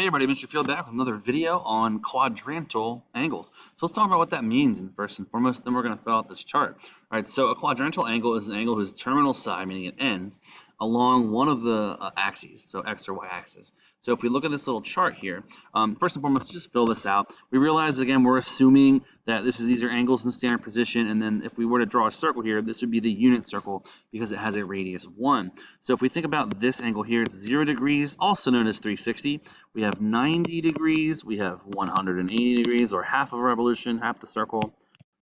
Hey everybody, Mr. Field back with another video on quadrantal angles. So let's talk about what that means in first and foremost, then we're going to fill out this chart. All right, so a quadrantal angle is an angle whose terminal side, meaning it ends, along one of the axes, so x or y axis. So if we look at this little chart here, first and foremost, just fill this out. We realize, again, we're assuming that these are angles in the standard position, and then if we were to draw a circle here, this would be the unit circle because it has a radius of 1. So if we think about this angle here, it's 0 degrees, also known as 360. We have 90 degrees, we have 180 degrees, or half of a revolution, half the circle,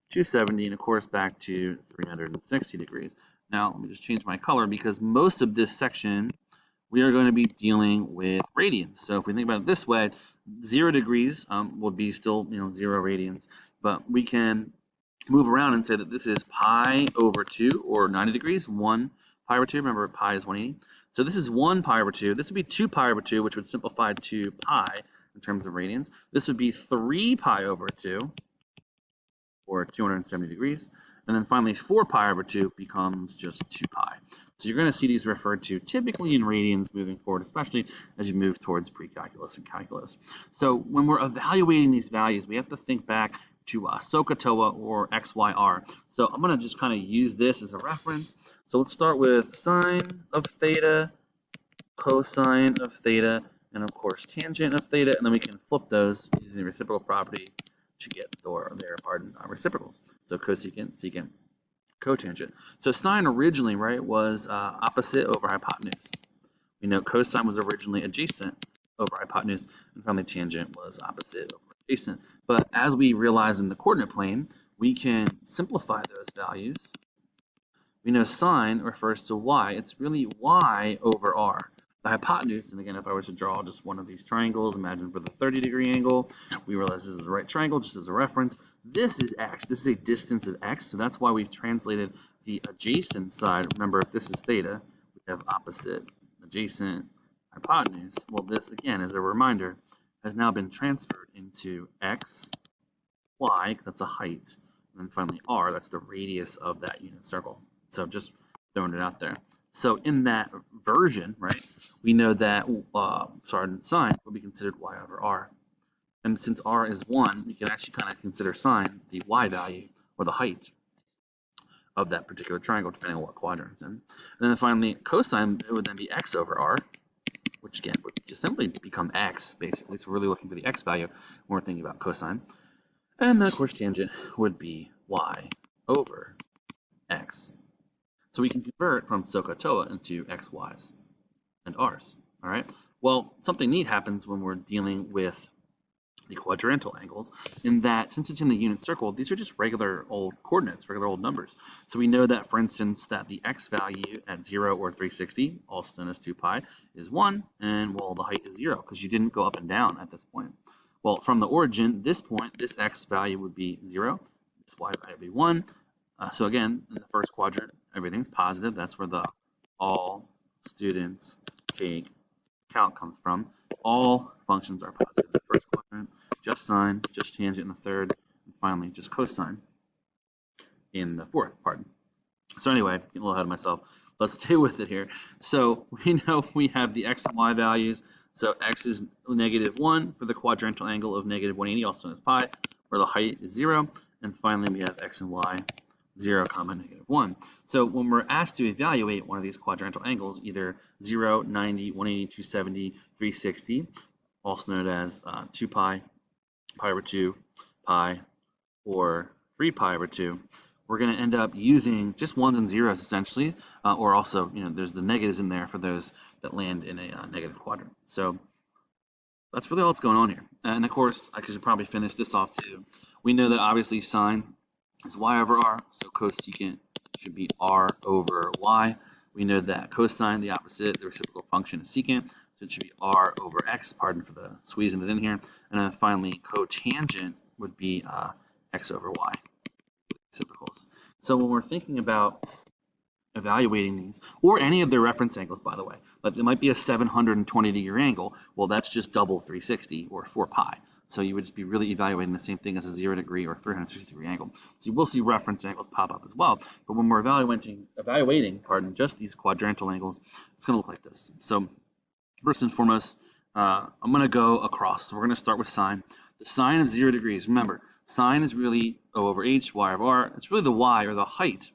270, and of course back to 360 degrees. Now, let me just change my color because most of this section we are going to be dealing with radians. So if we think about it this way, 0 degrees will be still 0 radians, but we can move around and say that this is pi over 2, or 90 degrees, 1 pi over 2. Remember, pi is 180. So this is 1 pi over 2. This would be 2 pi over 2, which would simplify to pi in terms of radians. This would be 3 pi over 2, or 270 degrees. And then finally, 4 pi over 2 becomes just 2 pi. So you're going to see these referred to typically in radians moving forward, especially as you move towards pre-calculus and calculus. So when we're evaluating these values, we have to think back to SOHCAHTOA or XYR. So I'm going to just kind of use this as a reference. So let's start with sine of theta, cosine of theta, and of course tangent of theta, and then we can flip those using the reciprocal property to get their reciprocals. So cosecant, secant, cotangent. So sine originally, right, was opposite over hypotenuse. We know cosine was originally adjacent over hypotenuse, and finally tangent was opposite over adjacent. But as we realize in the coordinate plane, we can simplify those values. We know sine refers to y. It's really y over r. The hypotenuse, and again, if I were to draw just one of these triangles, imagine for the 30-degree angle, we realize this is the right triangle, just as a reference. This is x. This is a distance of x, so that's why we've translated the adjacent side. Remember, if this is theta, we have opposite, adjacent, hypotenuse. Well, this, again, as a reminder, has now been transferred into x, y, that's a height, and then finally r, that's the radius of that unit circle. So just throwing it out there. So in that version, right, we know that sine will be considered y over r. And since r is 1, we can actually kind of consider sine the y value, or the height of that particular triangle, depending on what quadrant it's in. And then finally, cosine, it would then be x over r, which again would just simply become x, basically. So we're really looking for the x value when we're thinking about cosine. And then, of course, tangent would be y over x. So we can convert from SOHCAHTOA into x, y's, and r's. All right. Well, something neat happens when we're dealing with the quadrantal angles, in that since it's in the unit circle, these are just regular old coordinates, regular old numbers. So we know that, for instance, that the x value at 0 or 360, also known as 2 pi, is 1, and well, the height is 0 because you didn't go up and down at this point. Well, from the origin, this point, this x value would be 0, this y value would be 1. So again, in the first quadrant, everything's positive. That's where the all students take count comes from. All functions are positive in the first quadrant. Just sine, just tangent in the third, and finally just cosine in the fourth, pardon. So anyway, getting a little ahead of myself. Let's stay with it here. So we know we have the x and y values. So x is -1 for the quadrantal angle of -180, also known as pi, where the height is 0. And finally, we have x and y, 0, -1. So when we're asked to evaluate one of these quadrantal angles, either 0, 90, 180, 270, 360, also known as 2 pi, pi over 2, pi, or 3 pi over 2, we're going to end up using just ones and zeros essentially, or also, there's the negatives in there for those that land in a negative quadrant. So that's really all that's going on here. And of course, I could probably finish this off too. We know that obviously sine is y over r, so cosecant should be r over y. We know that cosine, the opposite, the reciprocal function is secant, so it should be r over x, pardon for the squeezing it in here. And then finally, cotangent would be x over y, reciprocals. So when we're thinking about evaluating these, or any of their reference angles, by the way, but there might be a 720-degree angle, well, that's just double 360, or 4 pi. So you would just be really evaluating the same thing as a 0-degree or 360-degree angle. So you will see reference angles pop up as well. But when we're evaluating just these quadrantal angles, it's going to look like this. So first and foremost, I'm going to go across. So we're going to start with sine. The sine of 0 degrees. Remember, sine is really O over h, y over r. It's really the y, or the height,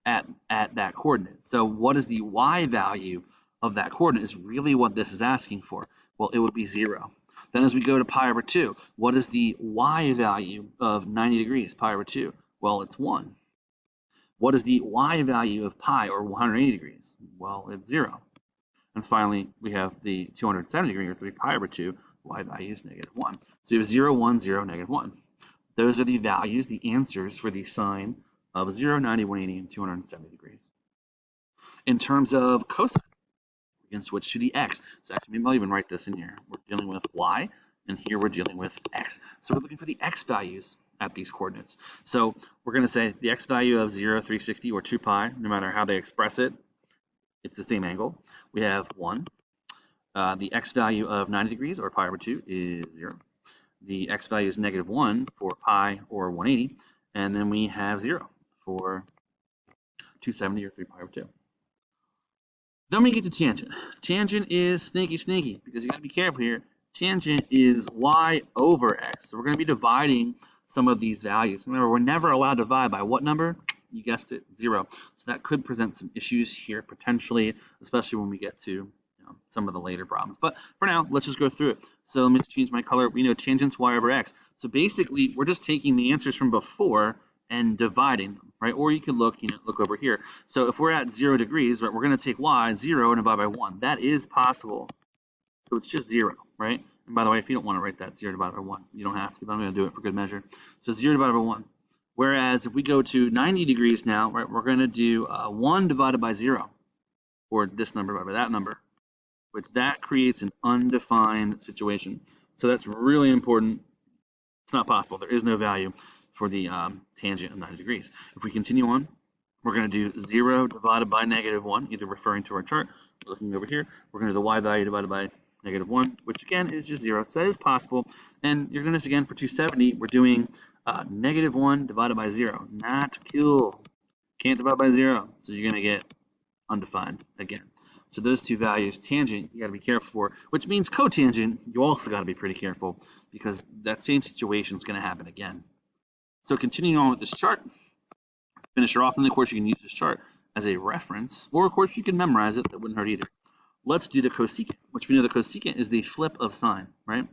at that coordinate. So what is the y value of that coordinate is really what this is asking for. Well, it would be 0. Then as we go to pi over 2, what is the y value of 90 degrees, pi over 2? Well, it's 1. What is the y value of pi, or 180 degrees? Well, it's 0. And finally, we have the 270 degree, or 3 pi over 2, y value is negative 1. So you have 0, 1, 0, negative 1. Those are the values, the answers for the sine of 0, 90, 180, and 270 degrees. In terms of cosine, we can switch to the x. So actually, maybe I'll even write this in here. We're dealing with y, and here we're dealing with x. So we're looking for the x values at these coordinates. So we're going to say the x value of 0, 360, or 2 pi, no matter how they express it, it's the same angle. We have 1. The x value of 90 degrees, or pi over 2, is 0. The x value is negative 1 for pi, or 180. And then we have 0 for 270, or 3 pi over 2. Then we get to tangent. Tangent is sneaky, because you got to be careful here. Tangent is y over x. So we're going to be dividing some of these values. Remember, we're never allowed to divide by what number? You guessed it, 0. So that could present some issues here potentially, especially when we get to some of the later problems. But for now, let's just go through it. So let me just change my color. We know tangent's y over x. So basically, we're just taking the answers from before and dividing them, right? Or you could look over here. So if we're at 0 degrees, right, we're going to take y, 0, and divide by 1. That is possible. So it's just 0, right? And by the way, if you don't want to write that 0 divided by 1, you don't have to, but I'm going to do it for good measure. So 0 divided by 1. Whereas if we go to 90 degrees now, right, we're going to do 1 divided by 0, or this number divided by that number, which that creates an undefined situation. So that's really important. It's not possible. There is no value for the tangent of 90 degrees. If we continue on, we're going to do 0 divided by negative 1, either referring to our chart, or looking over here. We're going to do the y value divided by negative 1, which again is just 0. So that is possible. And you're going to, again, for 270, we're doing negative 1 divided by 0. Not cool. Can't divide by 0. So you're going to get undefined again. So those two values, tangent, you got to be careful for, which means cotangent, you also got to be pretty careful, because that same situation is going to happen again. So continuing on with this chart, finish her off, and of course you can use this chart as a reference, or of course you can memorize it. That wouldn't hurt either. Let's do the cosecant, which we know the cosecant is the flip of sine, right?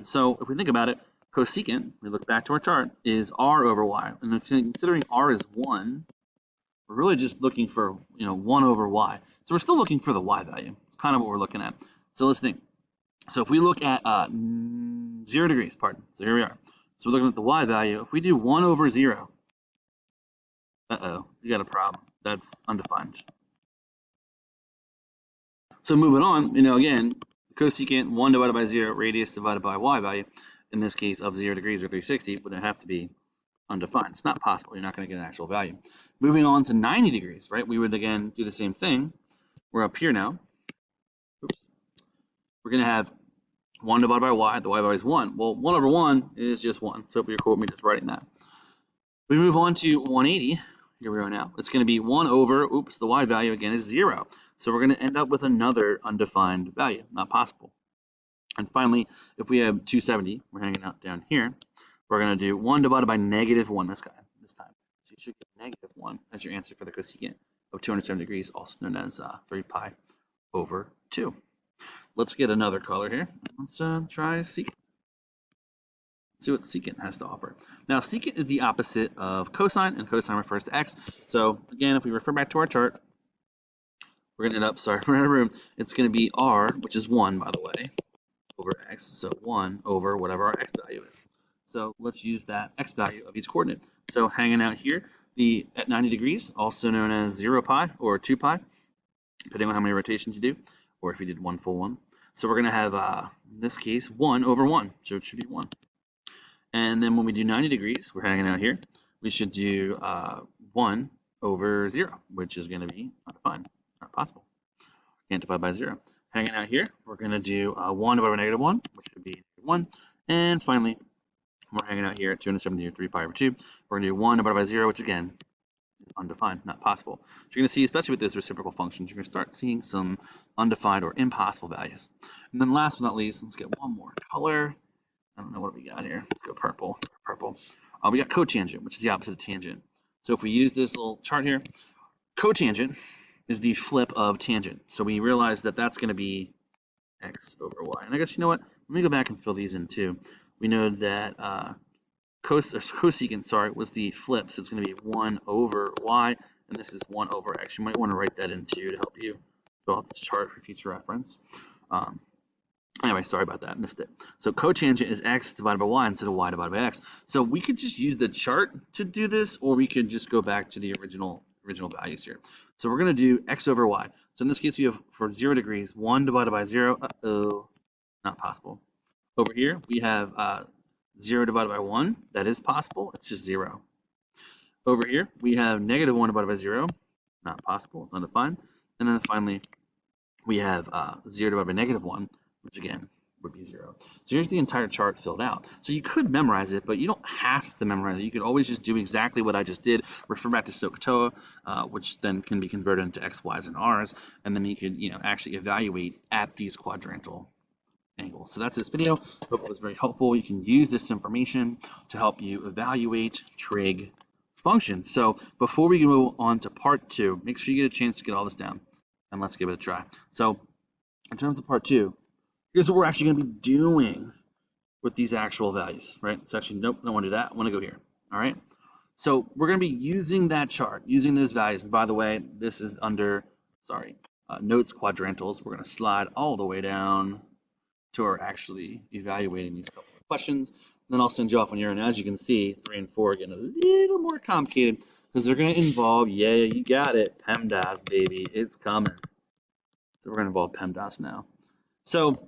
So if we think about it, cosecant, we look back to our chart, is r over y. And considering r is 1, we're really just looking for 1 over y. So we're still looking for the y value. It's kind of what we're looking at. So let's think. So if we look at 0 degrees, pardon. So here we are. So we're looking at the y value. If we do 1 over 0, you got a problem. That's undefined. So moving on, again, cosecant 1 divided by 0, radius divided by y value, in this case of 0 degrees or 360, would have to be undefined. It's not possible. You're not going to get an actual value. Moving on to 90 degrees, right? We would again do the same thing. We're up here now. Oops. We're going to have 1 divided by y. The y value is 1. Well, 1 over 1 is just 1. So you're cool with me just writing that. We move on to 180. Here we are now. It's going to be 1 over, the y value again is 0. So we're going to end up with another undefined value. Not possible. And finally, if we have 270, we're hanging out down here. We're going to do 1 divided by negative 1 this time. So you should get negative 1 as your answer for the cosecant of 270 degrees, also known as 3 pi over 2. Let's get another color here. Let's try secant. See what secant has to offer. Now, secant is the opposite of cosine, and cosine refers to x. So again, if we refer back to our chart, we're going to end up, we're out of room. It's going to be r, which is 1, by the way, over x. So 1 over whatever our x value is. So let's use that x value of each coordinate. So hanging out here, at 90 degrees, also known as 0 pi or 2 pi, depending on how many rotations you do, or if you did one full one. So we're going to have, in this case, 1 over 1. So it should be 1. And then when we do 90 degrees, we're hanging out here, we should do 1 over 0, which is going to be undefined, not possible. Can't divide by 0. Hanging out here, we're going to do 1 divided by negative 1, which would be 1. And finally, we're hanging out here at 270 or 3 pi over 2. We're going to do 1 divided by 0, which again is undefined, not possible. So you're going to see, especially with those reciprocal functions, you're going to start seeing some undefined or impossible values. And then last but not least, let's get one more color. I don't know what we got here. Let's go purple. Purple. We got cotangent, which is the opposite of tangent. So if we use this little chart here, cotangent is the flip of tangent. So we realize that that's going to be x over y. And I guess, you know what? Let me go back and fill these in too. We know that cosecant, sorry, was the flip. So it's going to be 1 over y, and this is 1 over x. You might want to write that in too to help you fill out this chart for future reference. Anyway, sorry about that, missed it. So cotangent is x divided by y instead of y divided by x. So we could just use the chart to do this, or we could just go back to the original values here. So we're going to do x over y. So in this case, we have for 0 degrees, 1 divided by 0. Uh-oh, not possible. Over here, we have 0 divided by 1. That is possible. It's just 0. Over here, we have negative 1 divided by 0. Not possible. It's undefined. And then finally, we have 0 divided by negative 1, which again would be 0. So here's the entire chart filled out. So you could memorize it, but you don't have to memorize it. You could always just do exactly what I just did, refer back to SOHCAHTOA, which then can be converted into x, y's, and r's, and then you could actually evaluate at these quadrantal angles. So that's this video. Hope it was very helpful. You can use this information to help you evaluate trig functions. So before we go on to part 2, make sure you get a chance to get all this down, and let's give it a try. So in terms of part 2, here's what we're actually going to be doing with these actual values, right? So actually, nope, I don't want to do that. I want to go here, all right? So we're going to be using that chart, using those values. And by the way, this is under, notes quadrantals. We're going to slide all the way down to our actually evaluating these couple of questions. And then I'll send you off on your own. As you can see, 3 and 4 are getting a little more complicated because they're going to involve, yeah, you got it, PEMDAS, baby, it's coming. So we're going to involve PEMDAS now. So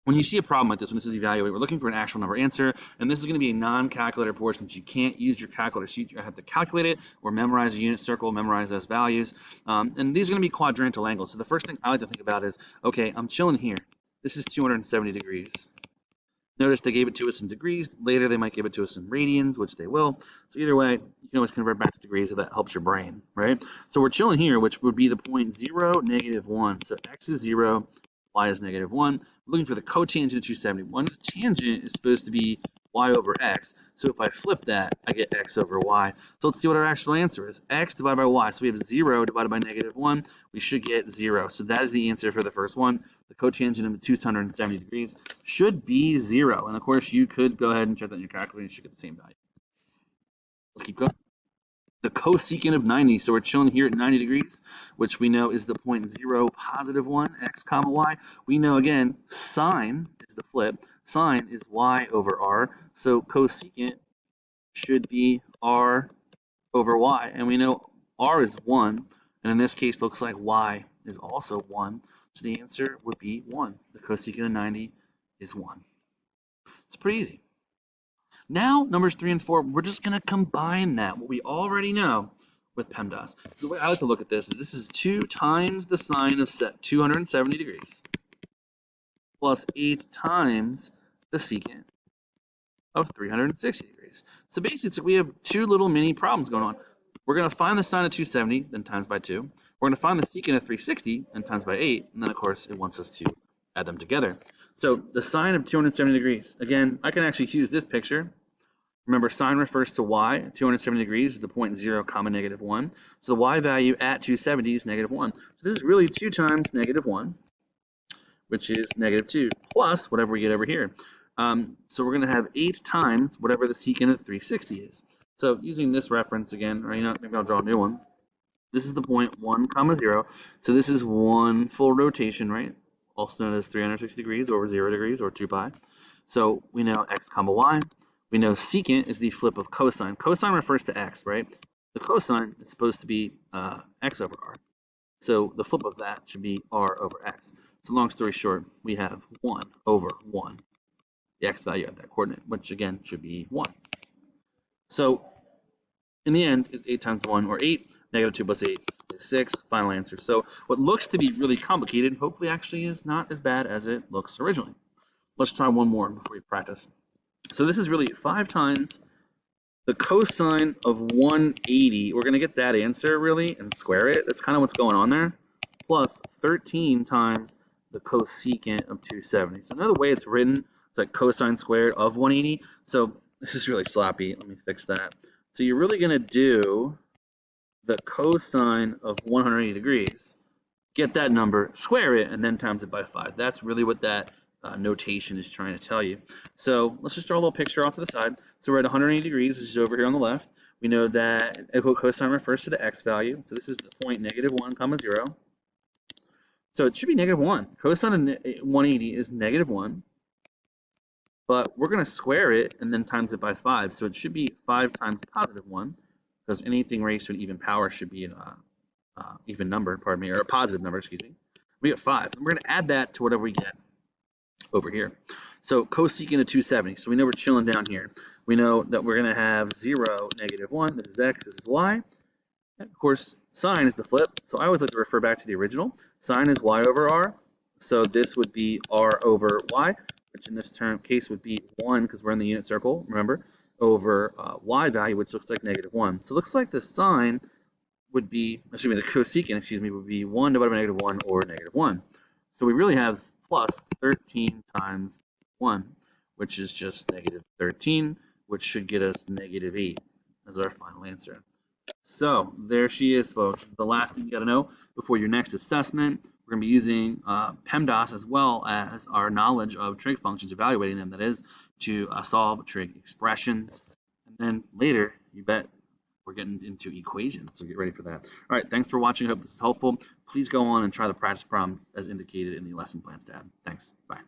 when you see a problem like this, when this is evaluate, we're looking for an actual number answer, and this is going to be a non-calculator portion, so you can't use your calculator. So you have to calculate it or memorize a unit circle, memorize those values. And these are going to be quadrantal angles. So the first thing I like to think about is, okay, I'm chilling here. This is 270 degrees. Notice they gave it to us in degrees. Later, they might give it to us in radians, which they will. So either way, you can always convert back to degrees if that helps your brain, right? So we're chilling here, which would be the point 0, negative 1. So x is 0, y is negative 1. We're looking for the cotangent of 271. The tangent is supposed to be y over x. So if I flip that, I get x over y. So let's see what our actual answer is. X divided by y. So we have 0 divided by negative 1. We should get 0. So that is the answer for the first one. The cotangent of 270 degrees should be 0. And of course, you could go ahead and check that in your calculator. You should get the same value. Let's keep going. The cosecant of 90, so we're chilling here at 90 degrees, which we know is the point 0, positive 1, x comma y. We know, again, sine is the flip. Sine is y over r, so cosecant should be r over y. And we know r is 1, and in this case, looks like y is also 1. So the answer would be 1. The cosecant of 90 is 1. It's pretty easy. Now, numbers 3 and 4, we're just going to combine that, what we already know, with PEMDAS. So the way I like to look at this is 2 times the sine of 270 degrees plus 8 times the secant of 360 degrees. So basically, we have 2 little mini problems going on. We're going to find the sine of 270, then times by 2. We're going to find the secant of 360, then times by 8. And then, of course, it wants us to add them together. So the sine of 270 degrees, again, I can actually use this picture. Remember, sine refers to y. 270 degrees is the point 0, comma negative 1. So the y value at 270 is negative 1. So this is really 2 times negative 1, which is negative 2, plus whatever we get over here. So we're going to have 8 times whatever the secant of 360 is. So using this reference again, or maybe I'll draw a new one. This is the point 1, comma 0. So this is 1 full rotation, right? Also known as 360 degrees over 0 degrees or 2 pi. So we know x comma y. We know secant is the flip of cosine. Cosine refers to x, right? The cosine is supposed to be x over r. So the flip of that should be r over x. So long story short, we have 1 over 1, the x value at that coordinate, which again should be 1. So in the end, it's 8 times 1, or 8. Negative 2 plus 8 is 6. Final answer. So what looks to be really complicated, hopefully actually is not as bad as it looks originally. Let's try one more before we practice. So this is really 5 times the cosine of 180, we're going to get that answer really and square it. That's kind of what's going on there. Plus 13 times the cosecant of 270. So another way it's written, it's like cosine squared of 180. So this is really sloppy. Let me fix that. So you're really going to do the cosine of 180 degrees, get that number, square it, and then times it by 5. That's really what that notation is trying to tell you. So let's just draw a little picture off to the side. So we're at 180 degrees, which is over here on the left. We know that cosine refers to the x value. So this is the point -1, comma 0. So it should be -1. Cosine of 180 is -1. But we're going to square it and then times it by 5. So it should be 5 times +1, because anything raised to an even power should be an even number, pardon me, or a positive number, excuse me. We get 5. And we're going to add that to whatever we get over here. So cosecant of 270. So we know we're chilling down here. We know that we're going to have 0, -1. This is x, this is y. And of course, sine is the flip. So I always like to refer back to the original. Sine is y over r. So this would be r over y, which in this case would be 1, because we're in the unit circle, remember, over y value, which looks like -1. So it looks like the sine would be, excuse me, the cosecant, excuse me, would be 1 divided by -1 or -1. So we really have plus 13 times 1, which is just -13, which should get us -8 as our final answer. So there she is, folks. The last thing you got to know before your next assessment. We're going to be using PEMDAS as well as our knowledge of trig functions, evaluating them, that is, to solve trig expressions. And then later, you bet, we're getting into equations, so get ready for that. All right, thanks for watching. I hope this is helpful. Please go on and try the practice problems as indicated in the lesson plans tab. Thanks. Bye.